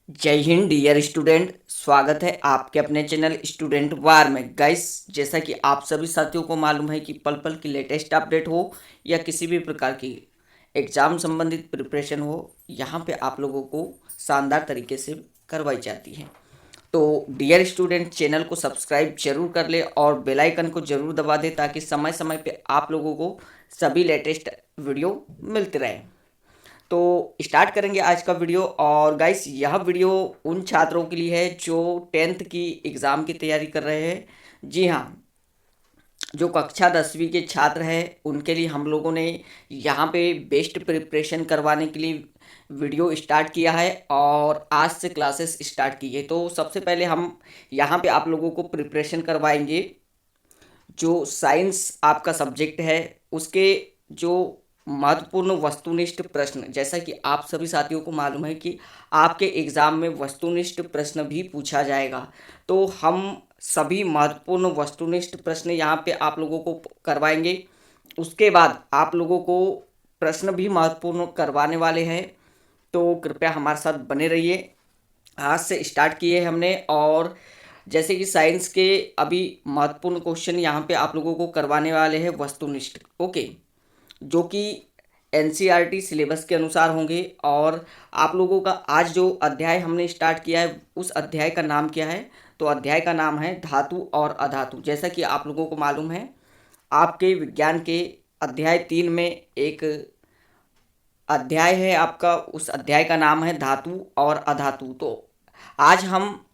जय Hind dear student. स्वागत है आपके अपने चैनल स्टूडेंट वार में। गाइस, जैसा कि आप सभी साथियों को मालूम है कि पल पल की लेटेस्ट अपडेट हो या किसी भी प्रकार की एग्ज़ाम संबंधित प्रिपरेशन हो, यहाँ पे आप लोगों को शानदार तरीके से करवाई जाती है। तो डियर स्टूडेंट, चैनल को सब्सक्राइब जरूर कर ले और बेल आइकन को जरूर दबा दे ताकि समय समय पे आप लोगों को सभी लेटेस्ट वीडियो मिलते रहे। तो स्टार्ट करेंगे आज का वीडियो। और गाइस, यह वीडियो उन छात्रों के लिए है जो 10th की एग्ज़ाम की तैयारी कर रहे हैं। जी हाँ, जो कक्षा 10वीं के छात्र हैं उनके लिए हम लोगों ने यहाँ पे बेस्ट प्रिपरेशन करवाने के लिए वीडियो स्टार्ट किया है और आज से क्लासेस स्टार्ट की है। तो सबसे पहले हम यहाँ पे आप लोगों को प्रिपरेशन करवाएंगे। जो साइंस आपका सब्जेक्ट है उसके जो महत्वपूर्ण वस्तुनिष्ठ प्रश्न, जैसा कि आप सभी साथियों को मालूम है कि आपके एग्ज़ाम में वस्तुनिष्ठ प्रश्न भी पूछा जाएगा। तो हम सभी महत्वपूर्ण वस्तुनिष्ठ प्रश्न यहाँ पे आप लोगों को करवाएंगे। उसके बाद आप लोगों को प्रश्न भी महत्वपूर्ण करवाने वाले हैं। तो कृपया हमारे साथ बने रहिए। आज से स्टार्ट किए हमने। और जैसे कि साइंस के अभी महत्वपूर्ण क्वेश्चन यहाँ पे आप लोगों को करवाने वाले हैं वस्तुनिष्ठ, ओके, जो कि एनसीईआरटी सिलेबस के अनुसार होंगे। और आप लोगों का आज जो अध्याय हमने स्टार्ट किया है उस अध्याय का नाम क्या है? तो अध्याय का नाम है धातु और अधातु। जैसा कि आप लोगों को मालूम है, आपके विज्ञान के अध्याय 3 में एक अध्याय है आपका, उस अध्याय का नाम है धातु और अधातु। तो आज हम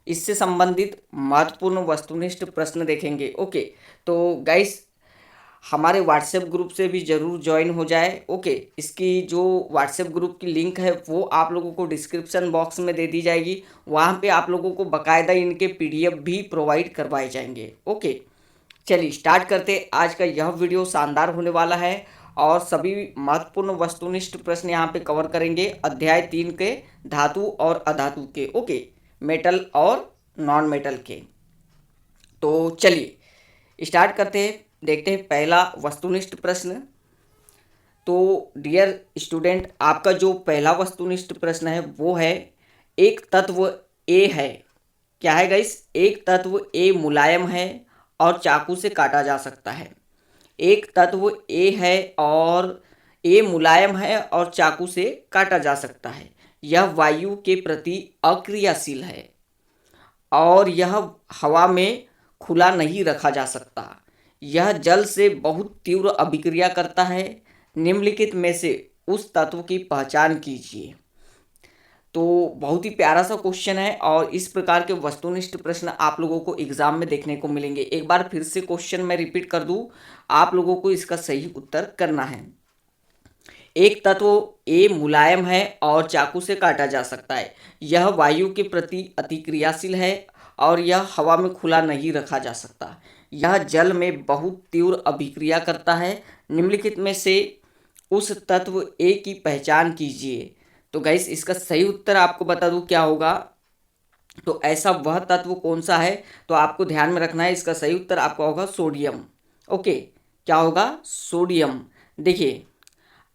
इससे संबंधित महत्वपूर्ण वस्तुनिष्ठ प्रश्न देखेंगे, ओके। तो गाइस, हमारे व्हाट्सएप ग्रुप से भी ज़रूर ज्वाइन हो जाए, ओके। इसकी जो व्हाट्सएप ग्रुप की लिंक है वो आप लोगों को डिस्क्रिप्शन बॉक्स में दे दी जाएगी। वहाँ पे आप लोगों को बाकायदा इनके पीडीएफ भी प्रोवाइड करवाए जाएंगे, ओके। चलिए स्टार्ट करते। आज का यह वीडियो शानदार होने वाला है और सभी महत्वपूर्ण वस्तुनिष्ठ प्रश्न यहाँ पे कवर करेंगे अध्याय 3 के धातु और अधातु के, ओके, मेटल और नॉन मेटल के। तो चलिए स्टार्ट करते हैं। देखते हैं पहला वस्तुनिष्ठ प्रश्न। तो डियर स्टूडेंट, आपका जो पहला वस्तुनिष्ठ प्रश्न है वो है, एक तत्व ए है। क्या है गाइस? एक तत्व ए मुलायम है और चाकू से काटा जा सकता है। एक तत्व ए है और ए मुलायम है और चाकू से काटा जा सकता है। यह वायु के प्रति अक्रियाशील है और यह हवा में खुला नहीं रखा जा सकता। यह जल से बहुत तीव्र अभिक्रिया करता है। निम्नलिखित में से उस तत्व की पहचान कीजिए। तो बहुत ही प्यारा सा क्वेश्चन है और इस प्रकार के वस्तुनिष्ठ प्रश्न आप लोगों को एग्जाम में देखने को मिलेंगे। एक बार फिर से क्वेश्चन मैं रिपीट कर दूं, आप लोगों को इसका सही उत्तर करना है। एक तत्व ए मुलायम है और चाकू से काटा जा सकता है। यह वायु के प्रति अतिक्रियाशील है और यह हवा में खुला नहीं रखा जा सकता। यह जल में बहुत तीव्र अभिक्रिया करता है। निम्नलिखित में से उस तत्व ए की पहचान कीजिए। तो गाइस, इसका सही उत्तर आपको बता दूं क्या होगा। तो ऐसा वह तत्व कौन सा है? तो आपको ध्यान में रखना है, इसका सही उत्तर आपका होगा सोडियम, ओके। क्या होगा? सोडियम। देखिए,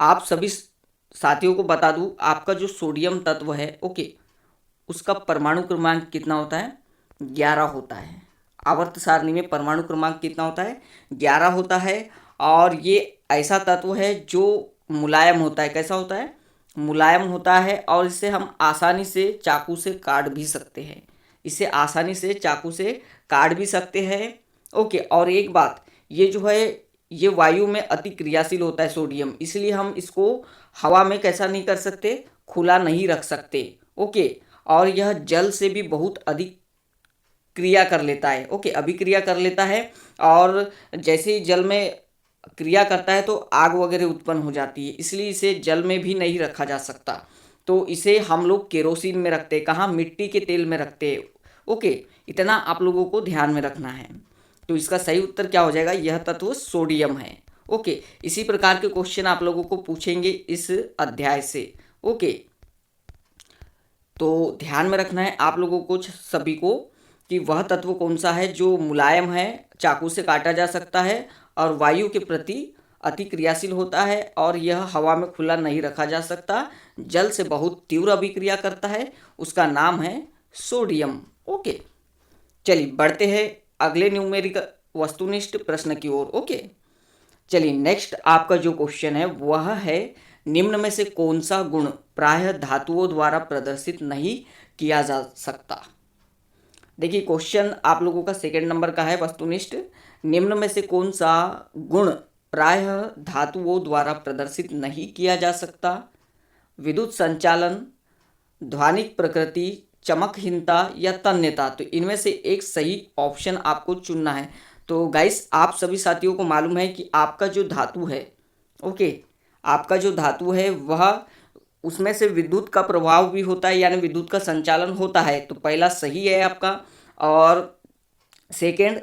आप सभी साथियों को बता दूं, आपका जो सोडियम तत्व है, ओके, उसका परमाणु क्रमांक कितना होता है? 11 होता है। आवर्त सारणी में परमाणु क्रमांक कितना होता है? 11 होता है। और ये ऐसा तत्व है जो मुलायम होता है। कैसा होता है? मुलायम होता है और इसे हम आसानी से चाकू से काट भी सकते हैं। इसे आसानी से चाकू से काट भी सकते हैं, ओके। और एक बात, ये जो है ये वायु में अति क्रियाशील होता है सोडियम, इसलिए हम इसको हवा में कैसा नहीं कर सकते? खुला नहीं रख सकते, ओके। और यह जल से भी बहुत अधिक क्रिया कर लेता है, ओके, अभिक्रिया कर लेता है। और जैसे ही जल में क्रिया करता है तो आग वगैरह उत्पन्न हो जाती है, इसलिए इसे जल में भी नहीं रखा जा सकता। तो इसे हम लोग केरोसिन में रखते हैं। कहाँ? मिट्टी के तेल में रखते हैं, ओके। इतना आप लोगों को ध्यान में रखना है। तो इसका सही उत्तर क्या हो जाएगा? यह तत्व सोडियम है, ओके। इसी प्रकार के क्वेश्चन आप लोगों को पूछेंगे इस अध्याय से, ओके। तो ध्यान में रखना है आप लोगों को सभी को कि वह तत्व कौन सा है जो मुलायम है, चाकू से काटा जा सकता है और वायु के प्रति अति क्रियाशील होता है और यह हवा में खुला नहीं रखा जा सकता, जल से बहुत तीव्र अभिक्रिया करता है, उसका नाम है सोडियम। ओके, चलिए बढ़ते हैं अगले न्यूमेरिक वस्तुनिष्ठ प्रश्न की ओर। ओके, चलिए नेक्स्ट आपका जो क्वेश्चन है वह है, निम्न में से कौन सा गुण प्रायः धातुओं द्वारा प्रदर्शित नहीं किया जा सकता। देखिए क्वेश्चन आप लोगों का सेकंड नंबर का है वस्तुनिष्ठ, निम्न में से कौन सा गुण प्रायः धातुओं द्वारा प्रदर्शित नहीं किया जा सकता। विद्युत संचालन, ध्वनिक प्रकृति, चमकहीनता या तन्यता। तो इनमें से एक सही ऑप्शन आपको चुनना है। तो गाइस आप सभी साथियों को मालूम है कि आपका जो धातु है, ओके, आपका जो धातु है वह उसमें से विद्युत का प्रभाव भी होता है, यानी विद्युत का संचालन होता है। तो पहला सही है आपका। और सेकंड,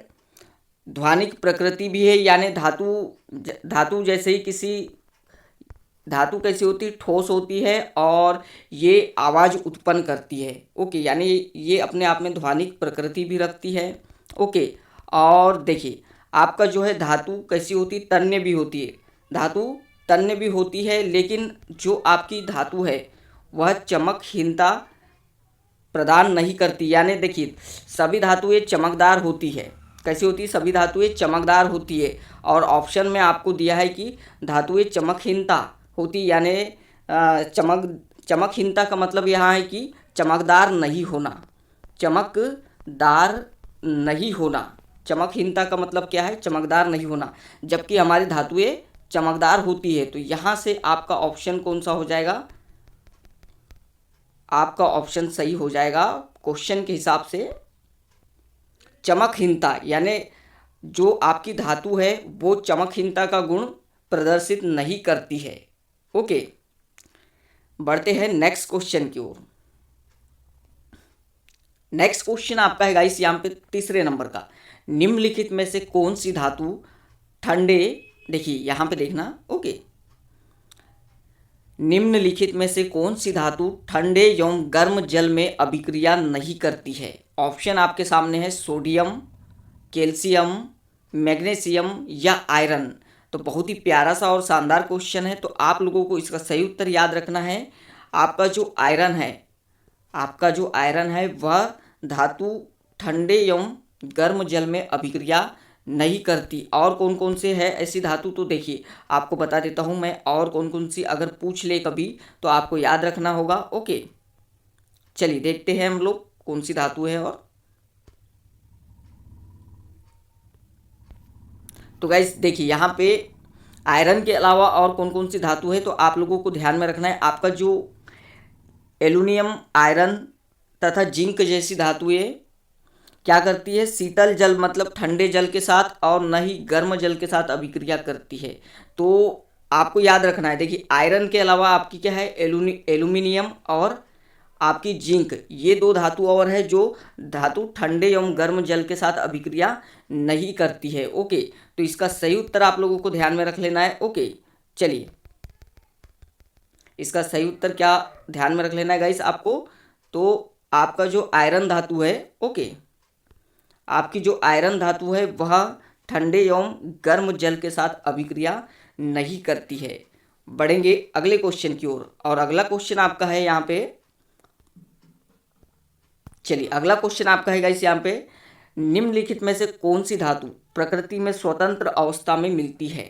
ध्वनिक प्रकृति भी है, यानी धातु जैसे ही किसी धातु कैसी होती है, ठोस होती है और ये आवाज़ उत्पन्न करती है। ओके, यानी ये अपने आप में ध्वनिक प्रकृति भी रखती है। ओके, और देखिए आपका जो है धातु कैसी होती है, तन्य भी होती है, धातु तन्य भी होती है, लेकिन जो आपकी धातु है वह चमकहीनता प्रदान नहीं करती। यानी देखिए सभी धातुएं चमकदार होती है, कैसी होती है, सभी धातुएं चमकदार होती है। और ऑप्शन में आपको दिया है कि धातुएं चमकहीनता होती, यानी चमकहीनता का मतलब यहाँ है कि चमकदार नहीं होना, चमकदार नहीं होना। चमकहीनता का मतलब क्या है, चमकदार नहीं होना, जबकि हमारी धातुएं चमकदार होती है। तो यहाँ से आपका ऑप्शन कौन सा हो जाएगा, आपका ऑप्शन सही हो जाएगा क्वेश्चन के हिसाब से चमकहीनता, यानी जो आपकी धातु है वो चमकहीनता का गुण प्रदर्शित नहीं करती है। ओके, बढ़ते हैं नेक्स्ट क्वेश्चन की ओर। नेक्स्ट क्वेश्चन आपका है गाइस यहाँ पे तीसरे नंबर का, निम्नलिखित में से कौन सी धातु ठंडे, देखिए यहाँ पे देखना, ओके, निम्नलिखित में से कौन सी धातु ठंडे एवं गर्म जल में अभिक्रिया नहीं करती है। ऑप्शन आपके सामने है सोडियम, कैल्शियम, मैग्नीशियम या आयरन। तो बहुत ही प्यारा सा और शानदार क्वेश्चन है। तो आप लोगों को इसका सही उत्तर याद रखना है। आपका जो आयरन है, आपका जो आयरन है वह धातु ठंडे एवं गर्म जल में अभिक्रिया नहीं करती। और कौन कौन से है ऐसी धातु, तो देखिए आपको बता देता हूँ मैं, और कौन कौन सी अगर पूछ ले कभी तो आपको याद रखना होगा। ओके, चलिए देखते हैं हम लोग कौन सी धातु है। और तो गाइस देखिए यहाँ पे आयरन के अलावा और कौन कौन सी धातु है, तो आप लोगों को ध्यान में रखना है। आपका जो एल्युमिनियम, आयरन तथा जिंक जैसी धातुएं क्या करती है, शीतल जल मतलब ठंडे जल के साथ और न ही गर्म जल के साथ अभिक्रिया करती है। तो आपको याद रखना है, देखिए आयरन के अलावा आपकी क्या है, एल्यूमिनियम और आपकी जिंक, ये दो धातु और है जो धातु ठंडे एवं गर्म जल के साथ अभिक्रिया नहीं करती है। ओके, तो इसका सही उत्तर आप लोगों को ध्यान में रख लेना है। ओके, चलिए इसका सही उत्तर क्या ध्यान में रख लेना है गाइस आपको। तो आपका जो आयरन धातु है, ओके, आपकी जो आयरन धातु है वह ठंडे एवं गर्म जल के साथ अभिक्रिया नहीं करती है। बढ़ेंगे अगले क्वेश्चन की ओर। और अगला क्वेश्चन आपका है यहाँ पे, चलिए अगला क्वेश्चन आपका है गाइस यहाँ पे, निम्नलिखित में से कौन सी धातु प्रकृति में स्वतंत्र अवस्था में मिलती है।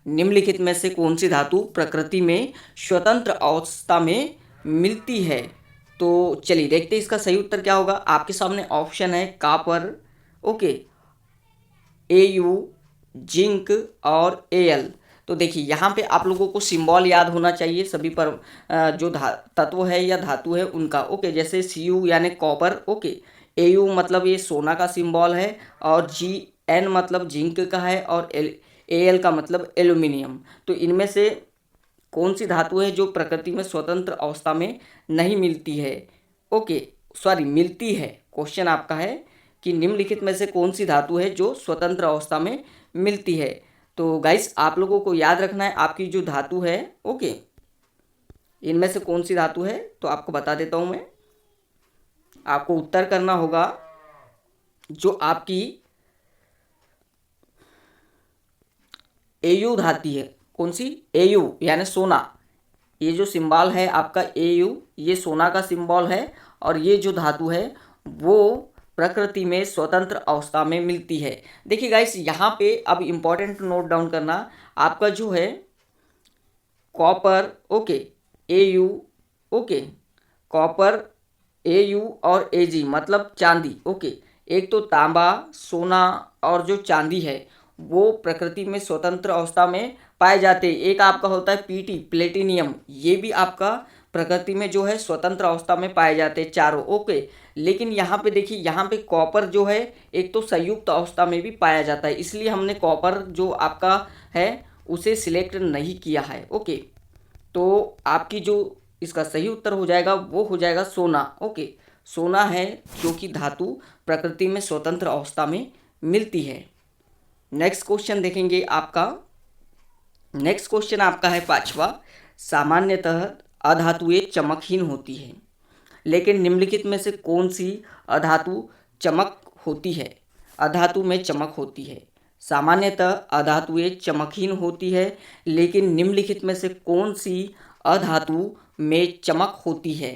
निम्नलिखित में से कौन सी धातु प्रकृति में स्वतंत्र अवस्था में मिलती है। तो चलिए देखते हैं इसका सही उत्तर क्या होगा। आपके सामने ऑप्शन है कॉपर, ओके, Au, जिंक और Al। तो देखिए यहाँ पे आप लोगों को सिंबल याद होना चाहिए सभी पर जो तत्व है या धातु है उनका। ओके, जैसे Cu यानी कॉपर, ओके, Au मतलब ये सोना का सिंबल है, और Gn मतलब जिंक का है, और Al का मतलब एल्यूमिनियम। तो इनमें से कौन सी धातु है जो प्रकृति में स्वतंत्र अवस्था में नहीं मिलती है। ओके, सॉरी, मिलती है। क्वेश्चन आपका है कि निम्नलिखित में से कौन सी धातु है जो स्वतंत्र अवस्था में मिलती है। तो गाइस आप लोगों को याद रखना है आपकी जो धातु है, ओके, इनमें से कौन सी धातु है। तो आपको बता देता हूँ मैं, आपको उत्तर करना होगा जो आपकी एयू धातु है। कौन सी? एयू यानी सोना। ये जो सिंबल है आपका एयू, ये सोना का सिंबल है। और ये जो धातु है वो प्रकृति में स्वतंत्र अवस्था में मिलती है। देखिए गाइस, यहाँ पे अब इम्पोर्टेंट नोट डाउन करना, आपका जो है copper, okay, AU, okay, copper, AU और एजी मतलब चांदी, ओके। एक तो तांबा, सोना और जो चांदी है वो प्रकृति में स्वतंत्र अवस्था में पाए जाते हैं। एक आपका होता है पीटी, प्लेटिनियम, ये भी आपका प्रकृति में जो है स्वतंत्र अवस्था में पाए जाते हैं चारों, ओके। लेकिन यहाँ पे देखिए, यहाँ पे कॉपर जो है एक तो संयुक्त अवस्था में भी पाया जाता है, इसलिए हमने कॉपर जो आपका है उसे सिलेक्ट नहीं किया है, ओके। तो आपकी जो इसका सही उत्तर हो जाएगा वो हो जाएगा सोना, ओके। सोना है जो कि धातु प्रकृति में स्वतंत्र अवस्था में मिलती है। नेक्स्ट क्वेश्चन देखेंगे आपका। नेक्स्ट क्वेश्चन आपका है पांचवा। सामान्यतः अधातुएं चमकहीन होती है, लेकिन निम्नलिखित में से कौन सी अधातु चमक होती है? अधातु में चमक होती है। सामान्यतः अधातुएं चमकहीन होती है, लेकिन निम्नलिखित में से कौन सी अधातु में चमक होती है?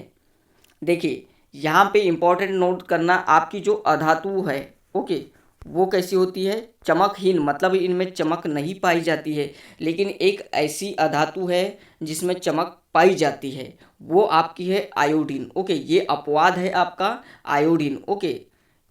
देखिए, यहाँ पे इम्पोर्टेंट नोट करना, आपकी जो अधातु है, ओके, वो कैसी होती है? चमकहीन, मतलब इनमें चमक नहीं पाई जाती है। लेकिन एक ऐसी अधातु है जिसमें चमक पाई जाती है, वो आपकी है आयोडीन, ओके। ये अपवाद है आपका आयोडीन, ओके,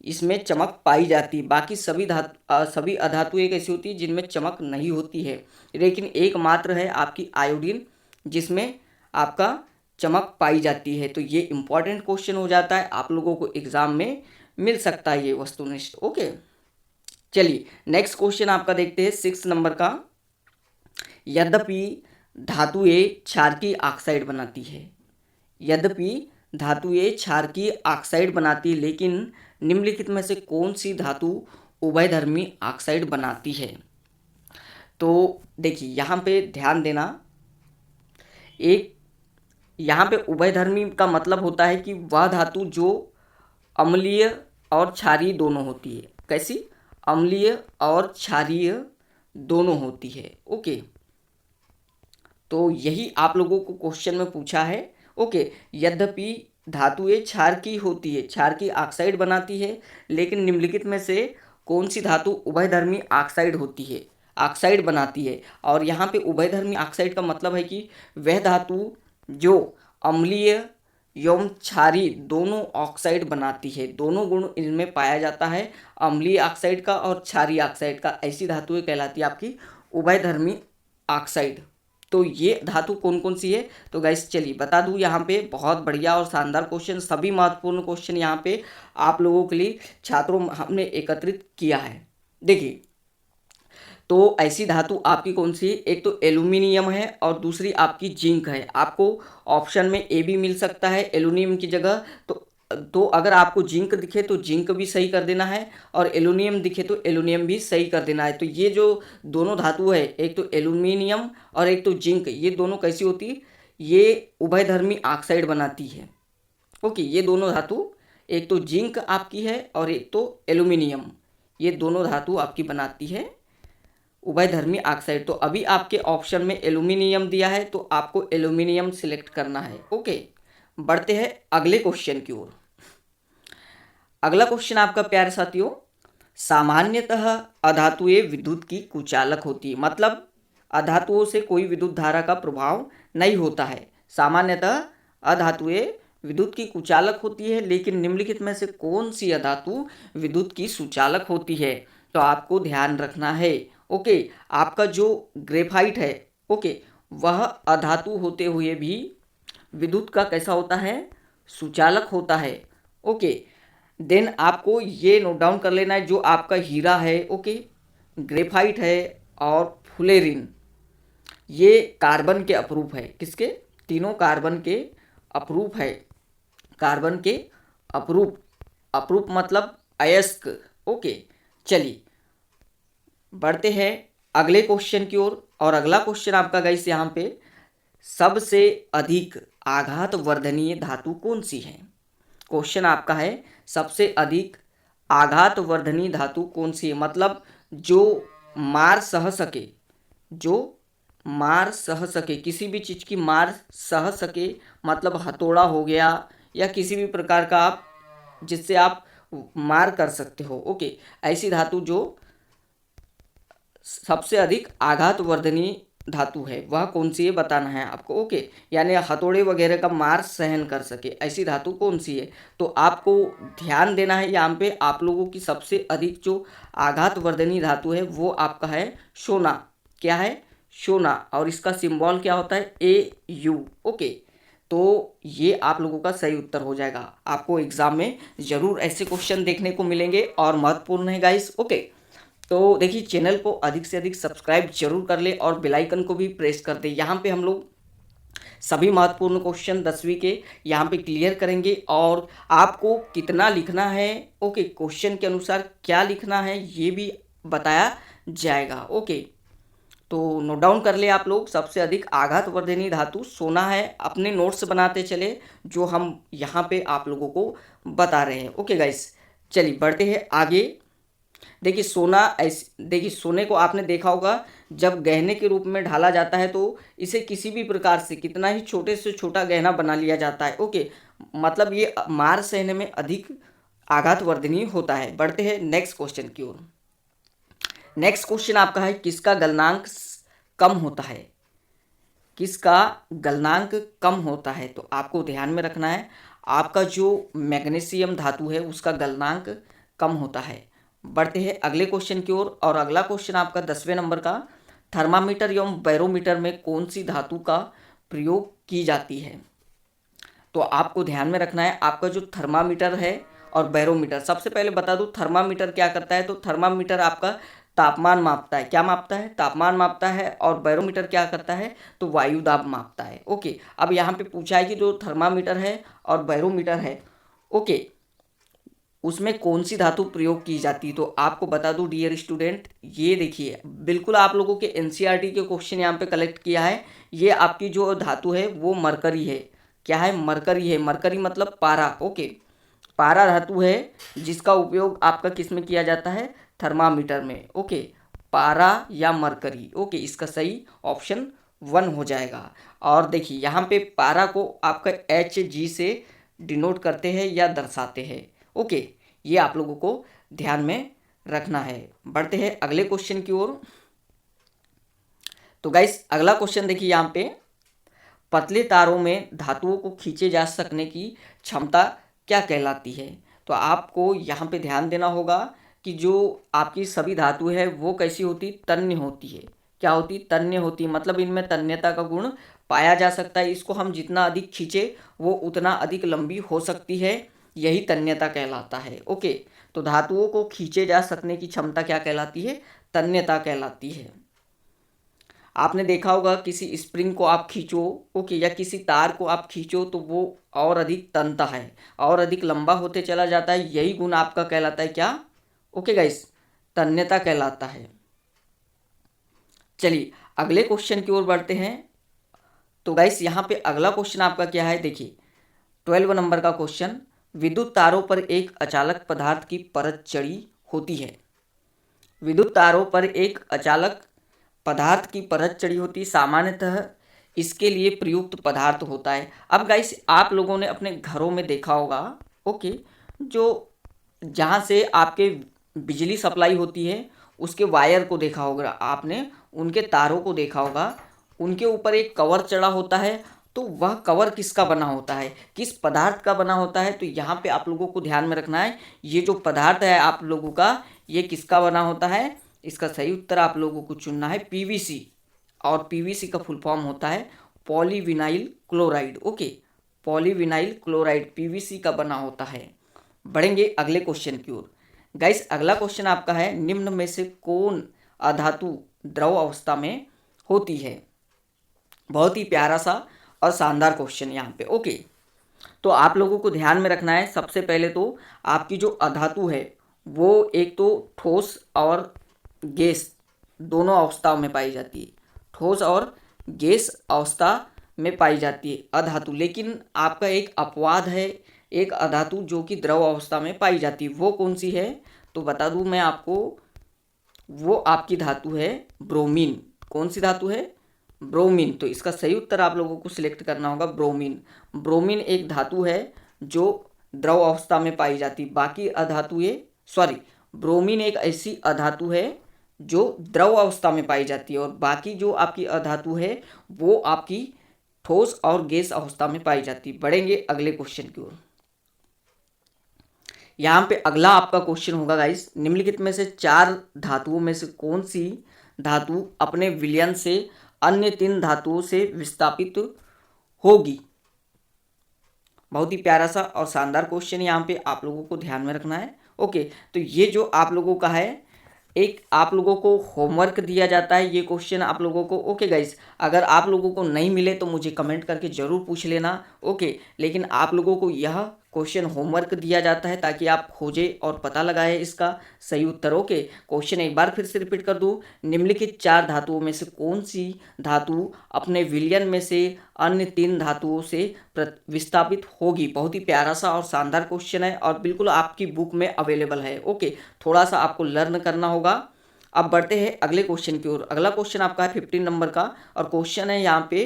इसमें चमक पाई जाती है। बाकी सभी अधातुएं कैसी होती है जिनमें चमक नहीं होती है, लेकिन एकमात्र है आपकी आयोडीन जिसमें आपका चमक पाई जाती है। तो ये इंपॉर्टेंट क्वेश्चन हो जाता है, आप लोगों को एग्जाम में मिल सकता है ये वस्तुनिष्ठ, ओके। चलिए नेक्स्ट क्वेश्चन आपका देखते हैं 6 नंबर का। यद्यपि धातुएं क्षारकीय ऑक्साइड बनाती है, यद्यपि धातुएं क्षारकीय ऑक्साइड बनाती है, लेकिन निम्नलिखित में से कौन सी धातु उभयधर्मी ऑक्साइड बनाती है? तो देखिए यहाँ पे ध्यान देना, एक यहाँ पे उभयधर्मी का मतलब होता है कि वह धातु जो अम्लीय और क्षारीय दोनों होती है। कैसी? अम्लीय और क्षारीय दोनों होती है, ओके। तो यही आप लोगों को क्वेश्चन में पूछा है, ओके। यद्यपि धातुएं क्षार की होती है, क्षार की ऑक्साइड बनाती है, लेकिन निम्नलिखित में से कौन सी धातु उभयधर्मी ऑक्साइड होती है, ऑक्साइड बनाती है? और यहाँ पे उभयधर्मी ऑक्साइड का मतलब है कि वह धातु जो अम्लीय एवं क्षारीय दोनों ऑक्साइड बनाती है, दोनों गुण इनमें पाया जाता है, अम्लीय ऑक्साइड का और क्षारीय ऑक्साइड का। ऐसी धातुएं कहलाती है आपकी उभयधर्मी ऑक्साइड। तो ये धातु कौन कौन सी है? तो गाइस चलिए बता दूं, यहाँ पे बहुत बढ़िया और शानदार क्वेश्चन, सभी महत्वपूर्ण क्वेश्चन यहाँ पे आप लोगों के लिए छात्रों हमने एकत्रित किया है। देखिए, तो ऐसी धातु आपकी कौन सी है? एक तो एल्यूमिनियम है और दूसरी आपकी जिंक है। आपको ऑप्शन में ए भी मिल सकता है एल्यूमिनियम की जगह। तो अगर आपको जिंक दिखे तो जिंक भी सही कर देना है, और एल्यूमिनियम दिखे तो एल्यूमिनियम भी सही कर देना है। तो ये जो दोनों धातु है, एक तो एल्यूमिनियम और एक तो जिंक, ये दोनों कैसी होती है? ये उभयधर्मी ऑक्साइड बनाती है, ओके। ये दोनों धातु, एक तो जिंक आपकी है और एक तो एल्यूमिनियम, ये दोनों धातु आपकी बनाती है उभयधर्मी ऑक्साइड। तो अभी आपके ऑप्शन में एल्यूमिनियम दिया है तो आपको एल्यूमिनियम सिलेक्ट करना है, ओके। बढ़ते हैं अगले क्वेश्चन की ओर। अगला क्वेश्चन आपका प्यारे साथियों, सामान्यतः अधातुएं विद्युत की कुचालक होती है, मतलब अधातुओं से कोई विद्युत धारा का प्रभाव नहीं होता है। सामान्यतः अधातुएं विद्युत की कुचालक होती है, लेकिन निम्नलिखित में से कौन सी अधातु विद्युत की सुचालक होती है? तो आपको ध्यान रखना है, ओके। आपका जो ग्रेफाइट है, ओके, वह अधातु होते हुए भी विद्युत का कैसा होता है? सुचालक होता है, ओके। देन आपको ये नोट डाउन कर लेना है, जो आपका हीरा है, ओके, ग्रेफाइट है और फुलेरिन, ये कार्बन के अपरूप है। किसके? तीनों कार्बन के अपरूप है, कार्बन के अपरूप, अपरूप मतलब अयस्क, ओके। चलिए बढ़ते हैं अगले क्वेश्चन की ओर। और अगला क्वेश्चन आपका गाइस यहाँ पे, सबसे अधिक आघात वर्धनीय धातु कौन सी है? क्वेश्चन आपका है सबसे अधिक आघात वर्धनीय धातु कौन सी है, मतलब जो मार सह सके, जो मार सह सके, किसी भी चीज़ की मार सह सके, मतलब हथौड़ा हो गया या किसी भी प्रकार का आप जिससे आप मार कर सकते हो। ओके, ऐसी धातु जो सबसे अधिक आघातवर्धनी धातु है वह कौन सी है बताना है आपको। ओके, यानी हथौड़े वगैरह का मार सहन कर सके, ऐसी धातु कौन सी है। तो आपको ध्यान देना है यहाँ पे, आप लोगों की सबसे अधिक जो आघातवर्धनी धातु है वो आपका है सोना। क्या है? सोना। और इसका सिंबल क्या होता है? AU। ओके, तो ये आप लोगों का सही उत्तर हो जाएगा। आपको एग्जाम में जरूर ऐसे क्वेश्चन देखने को मिलेंगे और महत्वपूर्ण है गाइस। ओके, तो देखिए चैनल को अधिक से अधिक सब्सक्राइब जरूर कर ले और बेल आइकन को भी प्रेस कर दे। यहाँ पे हम लोग सभी महत्वपूर्ण क्वेश्चन 10वीं के यहाँ पे क्लियर करेंगे और आपको कितना लिखना है, ओके, क्वेश्चन के अनुसार क्या लिखना है ये भी बताया जाएगा। ओके, तो नोट डाउन कर ले आप लोग। सबसे अधिक आघातवर्धनी धातु सोना है। अपने नोट्स बनाते चले जो हम यहाँ पे आप लोगों को बता रहे हैं। ओके गाइस, चलिए बढ़ते हैं आगे। देखिए सोना ऐसे, देखिए सोने को आपने देखा होगा जब गहने के रूप में ढाला जाता है तो इसे किसी भी प्रकार से कितना ही छोटे से छोटा गहना बना लिया जाता है। ओके, मतलब ये मार सहने में अधिक आघातवर्धनीय होता है। बढ़ते हैं नेक्स्ट क्वेश्चन की ओर। नेक्स्ट क्वेश्चन आपका है किसका गलनांक कम होता है? किसका गलनांक कम होता है? तो आपको ध्यान में रखना है आपका जो मैग्नीशियम धातु है उसका गलनांक कम होता है। बढ़ते हैं अगले क्वेश्चन की ओर और अगला क्वेश्चन आपका 10वें नंबर का, थर्मामीटर एवं बैरोमीटर में कौन सी धातु का प्रयोग की जाती है? तो आपको ध्यान में रखना है आपका जो थर्मामीटर है और बैरोमीटर। सबसे पहले बता दूं थर्मामीटर क्या करता है। तो थर्मामीटर आपका तापमान मापता है। क्या मापता है? तापमान मापता है। और बैरोमीटर क्या करता है? तो वायु दाब मापता है। ओके, अब यहाँ पे पूछा है कि जो थर्मामीटर है और बैरोमीटर है, ओके, उसमें कौन सी धातु प्रयोग की जाती है। तो आपको बता दूं डियर स्टूडेंट, ये देखिए बिल्कुल आप लोगों के एनसीईआरटी के क्वेश्चन यहाँ पे कलेक्ट किया है। ये आपकी जो धातु है वो मरकरी है। क्या है? मरकरी है। मरकरी मतलब पारा। ओके, पारा धातु है जिसका उपयोग आपका किस में किया जाता है? थर्मामीटर में। ओके, पारा या मरकरी। ओके, इसका सही ऑप्शन 1 हो जाएगा। और देखिए यहाँ पे पारा को आपका Hg से डिनोट करते हैं या दर्शाते हैं। ओके, ये आप लोगों को ध्यान में रखना है। बढ़ते हैं अगले क्वेश्चन की ओर। तो गाइस अगला क्वेश्चन देखिए यहाँ पे, पतले तारों में धातुओं को खींचे जा सकने की क्षमता क्या कहलाती है? तो आपको यहाँ पे ध्यान देना होगा कि जो आपकी सभी धातु है वो कैसी होती? तन्य होती है। क्या होती? तन्य होती, मतलब इनमें तन्यता का गुण पाया जा सकता है। इसको हम जितना अधिक खींचे वो उतना अधिक लंबी हो सकती है, यही तन्यता कहलाता है। ओके, तो धातुओं को खींचे जा सकने की क्षमता क्या कहलाती है? तन्यता कहलाती है। आपने देखा होगा किसी स्प्रिंग को आप खींचो, ओके, या किसी तार को आप खींचो तो वो और अधिक तनता है, और अधिक लंबा होते चला जाता है। यही गुण आपका कहलाता है क्या? ओके गाइस, तन्यता कहलाता है। चलिए अगले क्वेश्चन की ओर बढ़ते हैं। तो गाइस यहाँ पे अगला क्वेश्चन आपका क्या है? देखिए 12 नंबर का क्वेश्चन, विद्युत तारों पर एक अचालक पदार्थ की परत चढ़ी होती है। विद्युत तारों पर एक अचालक पदार्थ की परत चढ़ी होती, सामान्यतः इसके लिए प्रयुक्त पदार्थ होता है। अब गाइस आप लोगों ने अपने घरों में देखा होगा, ओके, जो जहाँ से आपके बिजली सप्लाई होती है उसके वायर को देखा होगा आपने, उनके तारों को देखा होगा, उनके ऊपर एक कवर चढ़ा होता है। तो वह कवर किसका बना होता है? किस पदार्थ का बना होता है? तो यहाँ पे आप लोगों को ध्यान में रखना है ये जो पदार्थ है आप लोगों का, ये किसका बना होता है? इसका सही उत्तर आप लोगों को चुनना है पीवीसी। और पीवीसी का फुल फॉर्म होता है polyvinyl chloride. Okay, polyvinyl chloride PVC का बना होता है। बढ़ेंगे अगले क्वेश्चन की ओर। गाइस अगला क्वेश्चन आपका है, निम्न में से कौन अधातु द्रव अवस्था में होती है? बहुत ही प्यारा सा और शानदार क्वेश्चन यहाँ पे। ओके, तो आप लोगों को ध्यान में रखना है सबसे पहले तो आपकी जो अधातु है वो एक तो ठोस और गैस दोनों अवस्थाओं में पाई जाती है। ठोस और गैस अवस्था में पाई जाती है अधातु। लेकिन आपका एक अपवाद है, एक अधातु जो कि द्रव अवस्था में पाई जाती है, वो कौन सी है? तो बता दूं मैं आपको, वो आपकी धातु है ब्रोमीन। कौन सी धातु है? ब्रोमीन। तो इसका सही उत्तर आप लोगों को सिलेक्ट करना होगा ब्रोमीन। ब्रोमीन एक धातु है जो द्रव अवस्था में पाई जाती, बाकी अधातुएं ब्रोमीन एक ऐसी अधातु है जो द्रव अवस्था में पाई जाती है और बाकी जो आपकी अधातु है वो आपकी ठोस और गैस अवस्था में पाई जाती है। बढ़ेंगे अगले क्वेश्चन की ओर। यहाँ पे अगला आपका क्वेश्चन होगा गाइस, निम्नलिखित में से 4 धातुओं में से कौन सी धातु अपने विलयन से अन्य 3 धातुओं से विस्थापित होगी? बहुत ही प्यारा सा और शानदार क्वेश्चन यहाँ पे आप लोगों को ध्यान में रखना है। ओके, तो ये जो आप लोगों का है, एक आप लोगों को होमवर्क दिया जाता है ये क्वेश्चन आप लोगों को। ओके गाइस, अगर आप लोगों को नहीं मिले तो मुझे कमेंट करके ज़रूर पूछ लेना। ओके, लेकिन आप लोगों को यह क्वेश्चन होमवर्क दिया जाता है ताकि आप खोजें और पता लगाए इसका सही उत्तर। ओके, क्वेश्चन एक बार फिर से रिपीट कर दूं, निम्नलिखित 4 धातुओं में से कौन सी धातु अपने विलयन में से अन्य 3 धातुओं से विस्थापित होगी? बहुत ही प्यारा सा और शानदार क्वेश्चन है और बिल्कुल आपकी बुक में अवेलेबल है। ओके, थोड़ा सा आपको लर्न करना होगा। अब बढ़ते हैं अगले क्वेश्चन की ओर। अगला क्वेश्चन आपका है 15 नंबर का और क्वेश्चन है यहाँ पे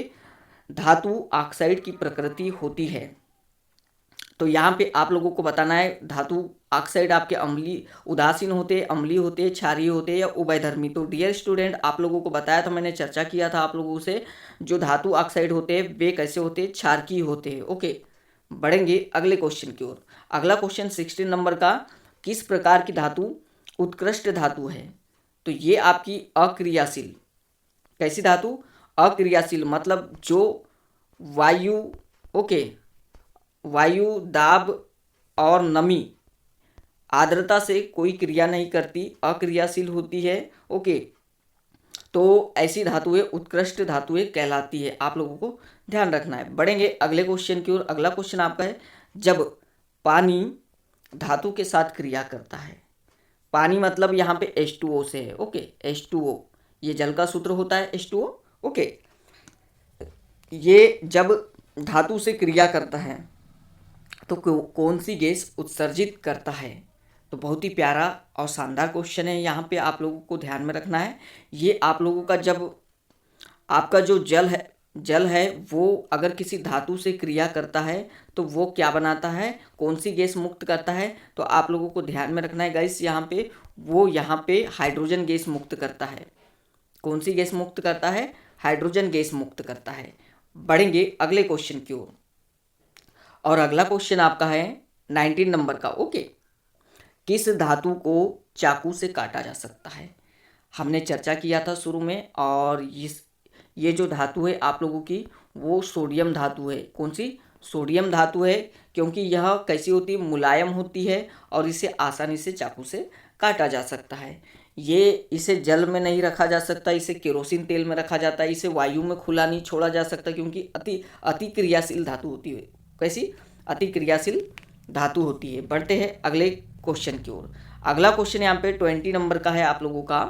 धातु ऑक्साइड की प्रकृति होती है। तो यहाँ पे आप लोगों को बताना है धातु ऑक्साइड आपके अम्लीय उदासीन होते हैं, अम्लीय होते हैं, क्षारीय होते हैं या उभयधर्मी। तो डियर स्टूडेंट, आप लोगों को बताया था, मैंने चर्चा किया था आप लोगों से, जो धातु ऑक्साइड होते हैं वे कैसे होते हैं? क्षारकीय होते हैं। ओके, बढ़ेंगे अगले क्वेश्चन की ओर। अगला क्वेश्चन 16 नंबर का, किस प्रकार की धातु उत्कृष्ट धातु है? तो ये आपकी अक्रियाशील। कैसी धातु? अक्रियाशील, मतलब जो वायु वायु, दाब और नमी, आर्द्रता से कोई क्रिया नहीं करती, अक्रियाशील होती है। ओके, तो ऐसी धातुएं उत्कृष्ट धातुएं कहलाती है, आप लोगों को ध्यान रखना है। बढ़ेंगे अगले क्वेश्चन की ओर। अगला क्वेश्चन आपका है, जब पानी धातु के साथ क्रिया करता है, पानी मतलब यहाँ पे H2O से है। ओके, H2O ये जल का सूत्र होता है H2O। ओके, ये जब धातु से क्रिया करता है तो कौन सी गैस उत्सर्जित करता है? तो बहुत ही प्यारा और शानदार क्वेश्चन है, यहाँ पे आप लोगों को ध्यान में रखना है। ये आप लोगों का, जब आपका जो जल है वो अगर किसी धातु से क्रिया करता है तो वो क्या बनाता है? कौन सी गैस मुक्त करता है? तो आप लोगों को ध्यान में रखना है गाइस, यहाँ पे वो यहाँ पे हाइड्रोजन गैस मुक्त करता है। कौन सी गैस मुक्त करता है? हाइड्रोजन गैस मुक्त करता है। बढ़ेंगे अगले क्वेश्चन की ओर और अगला क्वेश्चन आपका है 19 नंबर का। ओके, किस धातु को चाकू से काटा जा सकता है? हमने चर्चा किया था शुरू में, और ये जो धातु है आप लोगों की वो सोडियम धातु है। कौन सी? सोडियम धातु है, क्योंकि यह कैसी होती है? मुलायम होती है और इसे आसानी से चाकू से काटा जा सकता है। इसे जल में नहीं रखा जा सकता, इसे केरोसिन तेल में रखा जाता है, इसे वायु में खुला नहीं छोड़ा जा सकता क्योंकि अति क्रियाशील धातु होती है। कैसी? अति क्रियाशील धातु होती है। बढ़ते हैं अगले क्वेश्चन की ओर। अगला क्वेश्चन यहाँ पे 20 नंबर का है आप लोगों का,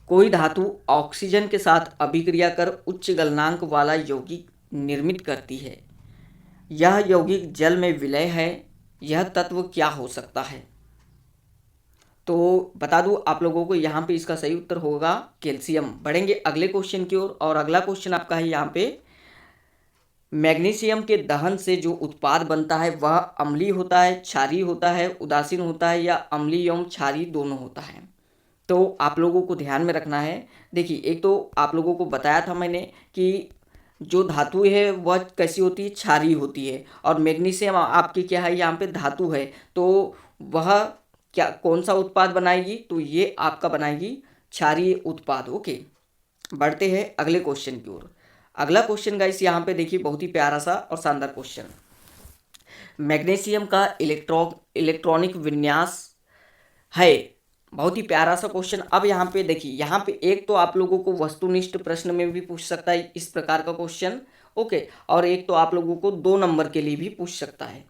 कोई धातु ऑक्सीजन के साथ अभिक्रिया कर उच्च गलनांक वाला यौगिक निर्मित करती है, यह यौगिक जल में विलय है, यह तत्व क्या हो सकता है? तो बता दूं आप लोगों को, यहाँ पे इसका सही उत्तर होगा कैल्शियम। बढ़ेंगे अगले क्वेश्चन की ओर और अगला क्वेश्चन आपका है यहाँ पे, मैग्नीशियम के दहन से जो उत्पाद बनता है वह अम्लीय होता है, क्षारीय होता है, उदासीन होता है या अम्लीय एवं क्षारीय दोनों होता है? तो आप लोगों को ध्यान में रखना है। देखिए, एक तो आप लोगों को बताया था मैंने कि जो धातु है वह कैसी होती है? क्षारीय होती है, और मैग्नीशियम आपकी क्या है? यहाँ पे धातु है, तो वह क्या कौन सा उत्पाद बनाएगी? तो ये आपका बनाएगी क्षारीय उत्पाद। ओके, बढ़ते हैं अगले क्वेश्चन की ओर। अगला क्वेश्चन गाइस यहाँ पे देखिए, बहुत ही प्यारा सा और शानदार क्वेश्चन। मैग्नीशियम का इलेक्ट्रॉनिक विन्यास है। बहुत ही प्यारा सा क्वेश्चन। अब यहाँ पे देखिए, यहाँ पे एक तो आप लोगों को वस्तुनिष्ठ प्रश्न में भी पूछ सकता है इस प्रकार का क्वेश्चन। ओके, और एक तो आप लोगों को 2 नंबर के लिए भी पूछ सकता है।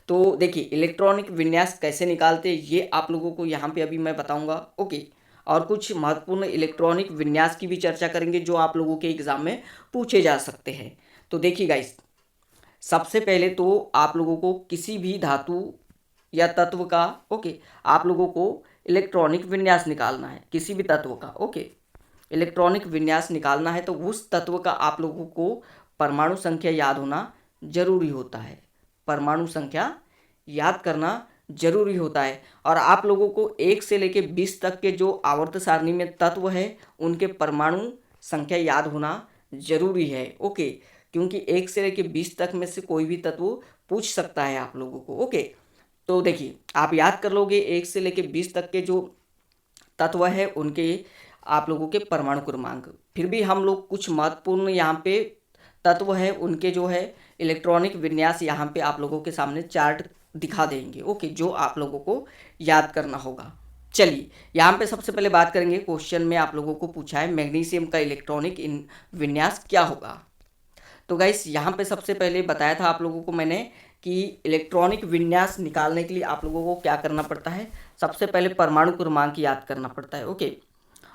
तो देखिए, इलेक्ट्रॉनिक विन्यास कैसे निकालते हैं ये आप लोगों को यहाँ पे अभी मैं बताऊंगा। ओके, और कुछ महत्वपूर्ण इलेक्ट्रॉनिक विन्यास की भी चर्चा करेंगे जो आप लोगों के एग्जाम में पूछे जा सकते हैं। तो देखिए गाइस, सबसे पहले तो आप लोगों को किसी भी धातु या तत्व का आप लोगों को इलेक्ट्रॉनिक विन्यास निकालना है, किसी भी तत्व का। ओके, इलेक्ट्रॉनिक विन्यास निकालना है तो उस तत्व का आप लोगों को परमाणु संख्या याद होना जरूरी होता है। परमाणु संख्या याद करना जरूरी होता है। और आप लोगों को 1 से लेकर 20 तक के जो आवर्त सारणी में तत्व है उनके परमाणु संख्या याद होना जरूरी है। ओके, क्योंकि 1 से लेकर 20 तक में से कोई भी तत्व पूछ सकता है आप लोगों को। ओके, तो देखिए आप याद कर लोगे 1 से लेकर 20 तक के जो तत्व है उनके आप लोगों के परमाणु क्रमांक। फिर भी हम लोग कुछ महत्वपूर्ण यहाँ पे तत्व है उनके जो है इलेक्ट्रॉनिक विन्यास यहाँ पे आप लोगों के सामने चार्ट दिखा देंगे। ओके, जो आप लोगों को याद करना होगा। चलिए यहाँ पे सबसे पहले बात करेंगे, क्वेश्चन में आप लोगों को पूछा है मैग्नीशियम का इलेक्ट्रॉनिक विन्यास क्या होगा। तो गाइस यहाँ पे सबसे पहले बताया था आप लोगों को मैंने कि इलेक्ट्रॉनिक विन्यास निकालने के लिए आप लोगों को क्या करना पड़ता है, सबसे पहले परमाणु क्रमांक याद करना पड़ता है। ओके,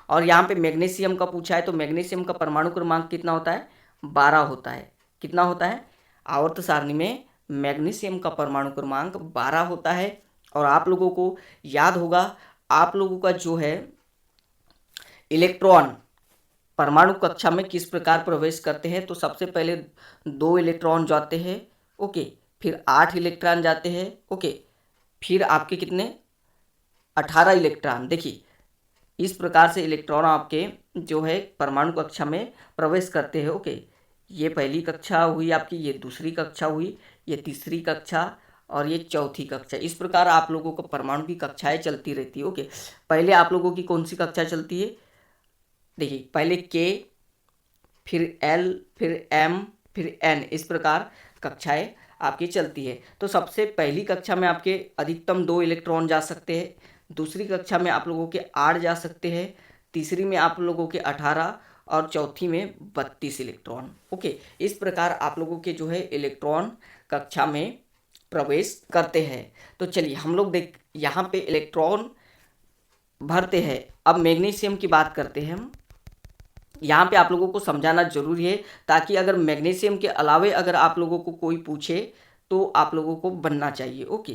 और यहाँ पे मैग्नीशियम का पूछा है तो मैग्नीशियम का परमाणु क्रमांक कितना होता है, 12 होता है। कितना होता है, आवर्त सारणी में मैग्नीशियम का परमाणु क्रमांक 12 होता है। और आप लोगों को याद होगा आप लोगों का जो है इलेक्ट्रॉन परमाणु कक्षा में किस प्रकार प्रवेश करते हैं। तो सबसे पहले 2 इलेक्ट्रॉन जाते हैं। ओके, फिर 8 इलेक्ट्रॉन जाते हैं। ओके, फिर आपके कितने 18 इलेक्ट्रॉन। देखिए इस प्रकार से इलेक्ट्रॉन आपके जो है परमाणु कक्षा में प्रवेश करते हैं। ओके, ये पहली कक्षा हुई आपकी, ये दूसरी कक्षा हुई, ये तीसरी कक्षा और ये चौथी कक्षा। इस प्रकार आप लोगों को परमाणु की कक्षाएं चलती रहती है। ओके, पहले आप लोगों की कौन सी कक्षा चलती है, देखिए पहले के, फिर एल, फिर एम, फिर एन, इस प्रकार कक्षाएं आपकी चलती है। तो सबसे पहली कक्षा में आपके अधिकतम 2 इलेक्ट्रॉन जा सकते हैं, दूसरी कक्षा में आप लोगों के 8 जा सकते हैं, तीसरी में आप लोगों के 18 और चौथी में 32 इलेक्ट्रॉन। ओके, इस प्रकार आप लोगों के जो है इलेक्ट्रॉन कक्षा में प्रवेश करते हैं। तो चलिए हम लोग देख यहाँ पे इलेक्ट्रॉन भरते हैं। अब मैग्नीशियम की बात करते हैं हम। यहाँ पे आप लोगों को समझाना जरूरी है ताकि अगर मैग्नीशियम के अलावे अगर आप लोगों को कोई पूछे तो आप लोगों को बनना चाहिए। ओके,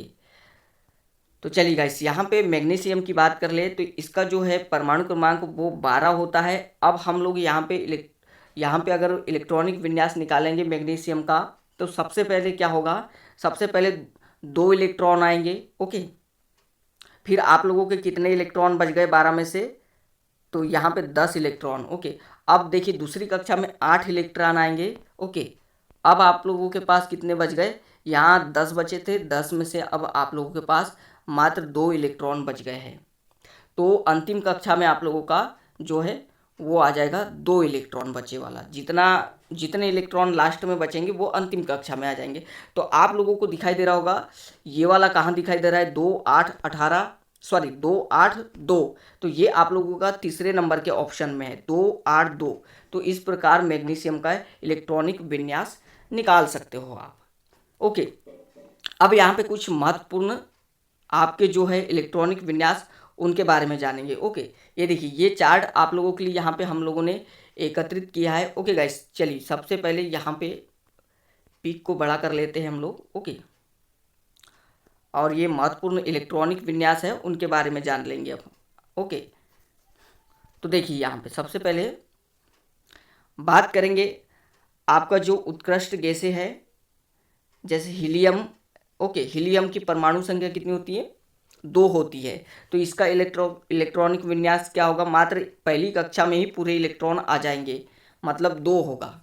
तो चलिए गाइस यहाँ पे मैग्नीशियम की बात कर ले तो इसका जो है परमाणु क्रमांक वो 12 होता है। अब हम लोग यहाँ पे अगर इलेक्ट्रॉनिक विन्यास निकालेंगे मैग्नीशियम का तो सबसे पहले क्या होगा, सबसे पहले 2 इलेक्ट्रॉन आएंगे। ओके, फिर आप लोगों के कितने इलेक्ट्रॉन बच गए 12 में से, तो यहाँ पे 10 इलेक्ट्रॉन। ओके, अब देखिए दूसरी कक्षा में 8 इलेक्ट्रॉन आएंगे। ओके, अब आप लोगों के पास कितने बच गए, यहाँ 10 बचे थे, 10 में से अब आप लोगों के पास मात्र 2 इलेक्ट्रॉन बच गए हैं। तो अंतिम कक्षा में आप लोगों का जो है वो आ जाएगा 2 इलेक्ट्रॉन बचे वाला। जितने इलेक्ट्रॉन लास्ट में बचेंगे वो अंतिम कक्षा में आ जाएंगे। तो आप लोगों को दिखाई दे रहा होगा ये वाला कहाँ दिखाई दे रहा है, 2 8 18 सॉरी 2 8 2, तो ये आप लोगों का तीसरे नंबर के ऑप्शन में है 2 8 2। तो इस प्रकार मैग्नीशियम का इलेक्ट्रॉनिक विन्यास निकाल सकते हो आप। ओके, अब यहाँ पे कुछ महत्वपूर्ण आपके जो है इलेक्ट्रॉनिक विन्यास उनके बारे में जानेंगे। ओके, ये देखिए ये चार्ट आप लोगों के लिए यहाँ पे हम लोगों ने एकत्रित किया है। ओके गाइस, चलिए सबसे पहले यहाँ पे पीक को बड़ा कर लेते हैं हम लोग। ओके, और ये महत्वपूर्ण इलेक्ट्रॉनिक विन्यास है उनके बारे में जान लेंगे अब। ओके, तो देखिए यहाँ पे सबसे पहले बात करेंगे आपका जो उत्कृष्ट गैसें है जैसे हीलियम। ओके, हीलियम की परमाणु संख्या कितनी होती है, 2 होती है। तो इसका इलेक्ट्रॉनिक विन्यास क्या होगा, मात्र पहली कक्षा में ही पूरे इलेक्ट्रॉन आ जाएंगे, मतलब 2 होगा।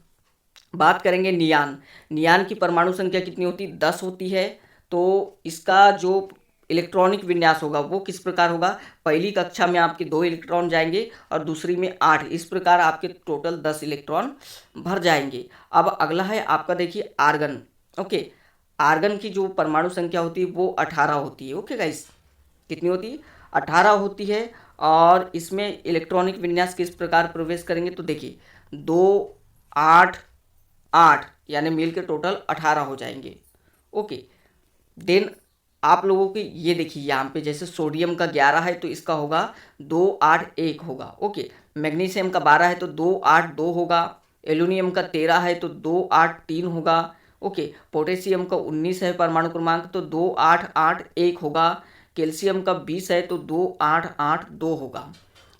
बात करेंगे नियान की परमाणु संख्या कितनी होती है, 10 होती है। तो इसका जो इलेक्ट्रॉनिक विन्यास होगा वो किस प्रकार होगा, पहली कक्षा में आपके 2 इलेक्ट्रॉन जाएंगे और दूसरी में 8, इस प्रकार आपके टोटल 10 इलेक्ट्रॉन भर जाएंगे। अब अगला है आपका देखिए आर्गन। ओके, आर्गन की जो परमाणु संख्या होती है वो 18 होती है। ओके गाइस, कितनी होती है, 18 होती है। और इसमें इलेक्ट्रॉनिक विन्यास किस प्रकार प्रवेश करेंगे, तो देखिए 2 8 8 यानी मिल के टोटल 18 हो जाएंगे। ओके, देन आप लोगों के ये देखिए यहाँ पे जैसे सोडियम का 11 है तो इसका होगा 2 8 1 होगा। ओके, मैग्नीशियम का 12 है तो 2 8 2 होगा। एल्यूमिनियम का 13 है तो 2 8 3 होगा। ओके, पोटेशियम का 19 है परमाणु क्रमांक तो 2 8 8 1 होगा। कैल्शियम का 20 है तो 2 8 8 2 होगा।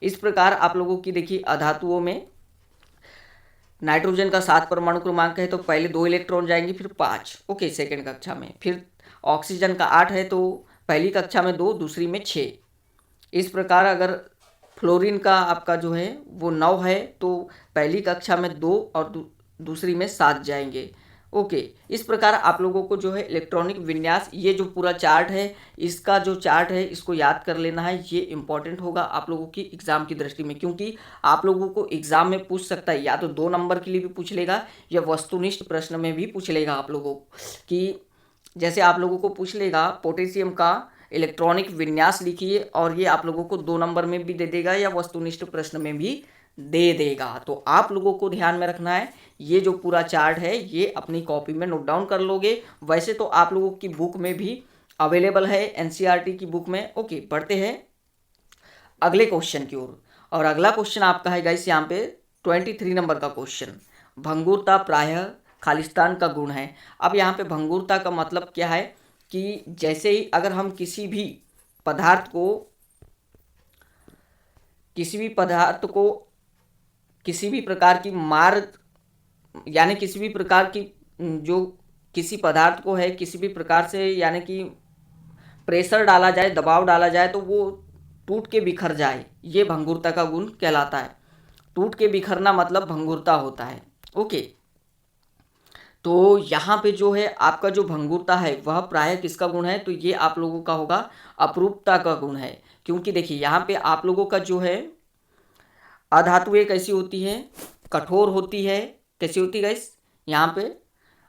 इस प्रकार आप लोगों की देखिए अधातुओं में नाइट्रोजन का 7 परमाणु क्रमांक है तो पहले 2 इलेक्ट्रॉन जाएंगे, फिर 5, ओके, सेकेंड कक्षा में। फिर ऑक्सीजन का 8 है तो पहली कक्षा में 2, दूसरी में 6। इस प्रकार अगर फ्लोरीन का आपका जो है वो 9 है तो पहली कक्षा में 2 और दूसरी में 7 जाएंगे, ओके। इस प्रकार आप लोगों को जो है इलेक्ट्रॉनिक विन्यास, ये जो पूरा चार्ट है, इसका जो चार्ट है इसको याद कर लेना है। ये इंपॉर्टेंट होगा आप लोगों की एग्जाम की दृष्टि में, क्योंकि आप लोगों को एग्जाम में पूछ सकता है, या तो 2 नंबर के लिए भी पूछ लेगा या वस्तुनिष्ठ प्रश्न में भी पूछ लेगा आप लोगों को। कि जैसे आप लोगों को पूछ लेगा पोटेशियम का इलेक्ट्रॉनिक विन्यास लिखिए, और ये आप लोगों को 2 नंबर में भी दे देगा या वस्तुनिष्ठ प्रश्न में भी दे देगा। तो आप लोगों को ध्यान में रखना है, ये जो पूरा चार्ट है ये अपनी कॉपी में नोट डाउन कर लोगे। वैसे तो आप लोगों की बुक में भी अवेलेबल है, एनसीईआरटी की बुक में, ओके। बढ़ते हैं अगले क्वेश्चन की ओर, और अगला क्वेश्चन आपका है गाइस यहाँ पे 23 नंबर का क्वेश्चन। भंगुरता प्रायः खालिस्तान का गुण है। अब यहाँ पे भंगुरता का मतलब क्या है कि जैसे ही अगर हम किसी भी पदार्थ को किसी भी प्रकार की यानी किसी भी प्रकार की जो किसी पदार्थ को है किसी भी प्रकार से यानी कि प्रेशर डाला जाए, दबाव डाला जाए तो वो टूट के बिखर जाए, ये भंगुरता का गुण कहलाता है। टूट के बिखरना मतलब भंगुरता होता है, ओके। तो यहाँ पे जो है आपका जो भंगुरता है वह प्रायः किसका गुण है, तो ये आप लोगों का होगा अपरूपता का गुण है। क्योंकि देखिए यहाँ पे आप लोगों का जो है अधातुएं कैसी होती है, कठोर होती है। कैसी होती है गाइस, यहाँ पे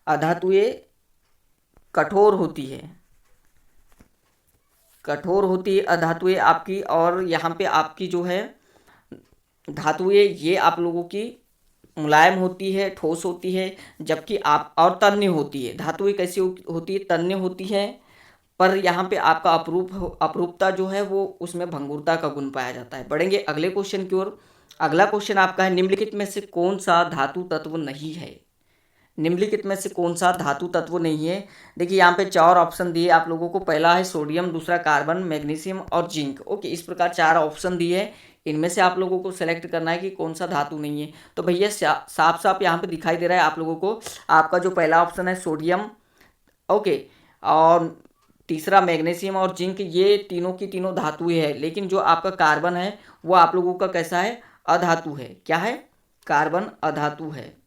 अधातुएं कठोर होती है, कठोर होती है अधातुएं आपकी, और यहाँ पे आपकी जो है धातुएं ये आप लोगों की मुलायम होती है, ठोस होती है, जबकि आप और तन्य होती है। धातुएं कैसी होती है, तन्य होती है। पर यहाँ पे आपका अपरूपता जो है वो उसमें भंगुरता का गुण पाया जाता है। बढ़ेंगे अगले क्वेश्चन की ओर। अगला क्वेश्चन आपका है, निम्नलिखित में से कौन सा धातु तत्व नहीं है। निम्नलिखित में से कौन सा धातु तत्व नहीं है। देखिए यहाँ पे 4 ऑप्शन दिए आप लोगों को। पहला है सोडियम, दूसरा कार्बन, मैग्नीशियम और जिंक, ओके। इस प्रकार 4 ऑप्शन दिए हैं, इनमें से आप लोगों को सेलेक्ट करना है कि कौन सा धातु नहीं है। तो भैया साफ साफ यहाँ पे दिखाई दे रहा है आप लोगों को, आपका जो पहला ऑप्शन है सोडियम, ओके, और तीसरा मैग्नीशियम और जिंक, ये तीनों की तीनों धातुएं है। लेकिन जो आपका कार्बन है वो आप लोगों का कैसा है, अधातु है। क्या है, कार्बन अधातु है।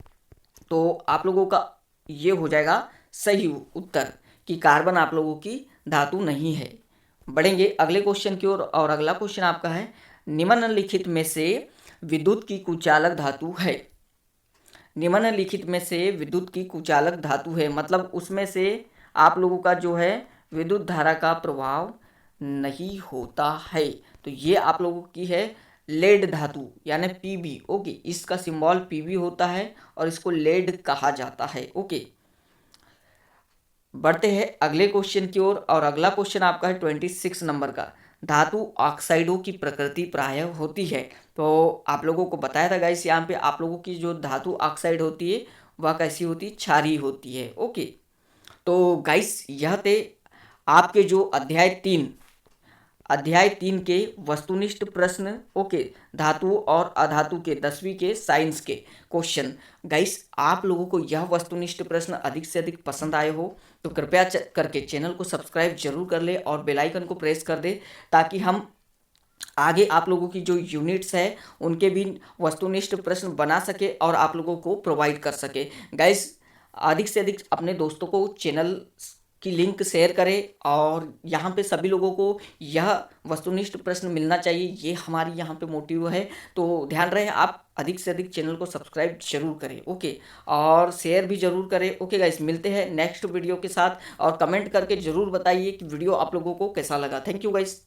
तो आप लोगों का ये हो जाएगा सही उत्तर कि कार्बन आप लोगों की धातु नहीं है। बढ़ेंगे अगले क्वेश्चन की ओर, और अगला क्वेश्चन आपका है, निम्नलिखित में से विद्युत की कुचालक धातु है। निम्नलिखित में से विद्युत की कुचालक धातु है मतलब उसमें से आप लोगों का जो है विद्युत धारा का प्रभाव नहीं होता है। तो ये आप लोगों की है लेड धातु यानी पीबी, ओके। इसका सिंबल पीबी होता है और इसको लेड कहा जाता है, ओके। बढ़ते हैं अगले क्वेश्चन की ओर, और अगला क्वेश्चन आपका है 26 नंबर का। धातु ऑक्साइडों की प्रकृति प्रायः होती है। तो आप लोगों को बताया था गाइस, यहाँ पे आप लोगों की जो धातु ऑक्साइड होती है वह कैसी होती है, क्षारीय होती है, ओके। तो गाइस यह थे आपके जो अध्याय 3 के वस्तुनिष्ठ प्रश्न, ओके, धातु और अधातु के 10वीं के साइंस के क्वेश्चन। गाइस आप लोगों को यह वस्तुनिष्ठ प्रश्न अधिक से अधिक पसंद आए हो तो कृपया करके चैनल को सब्सक्राइब जरूर कर ले और बेल आइकन को प्रेस कर दे, ताकि हम आगे आप लोगों की जो यूनिट्स है उनके भी वस्तुनिष्ठ प्रश्न बना सके और आप लोगों को प्रोवाइड कर सके। गाइस अधिक से अधिक अपने दोस्तों को चैनल की लिंक शेयर करें, और यहाँ पे सभी लोगों को यह वस्तुनिष्ठ प्रश्न मिलना चाहिए, ये हमारी यहाँ पे मोटिव है। तो ध्यान रहे आप अधिक से अधिक चैनल को सब्सक्राइब जरूर करें, ओके, और शेयर भी जरूर करें, ओके गाइस। मिलते हैं नेक्स्ट वीडियो के साथ, और कमेंट करके जरूर बताइए कि वीडियो आप लोगों को कैसा लगा। Thank you guys.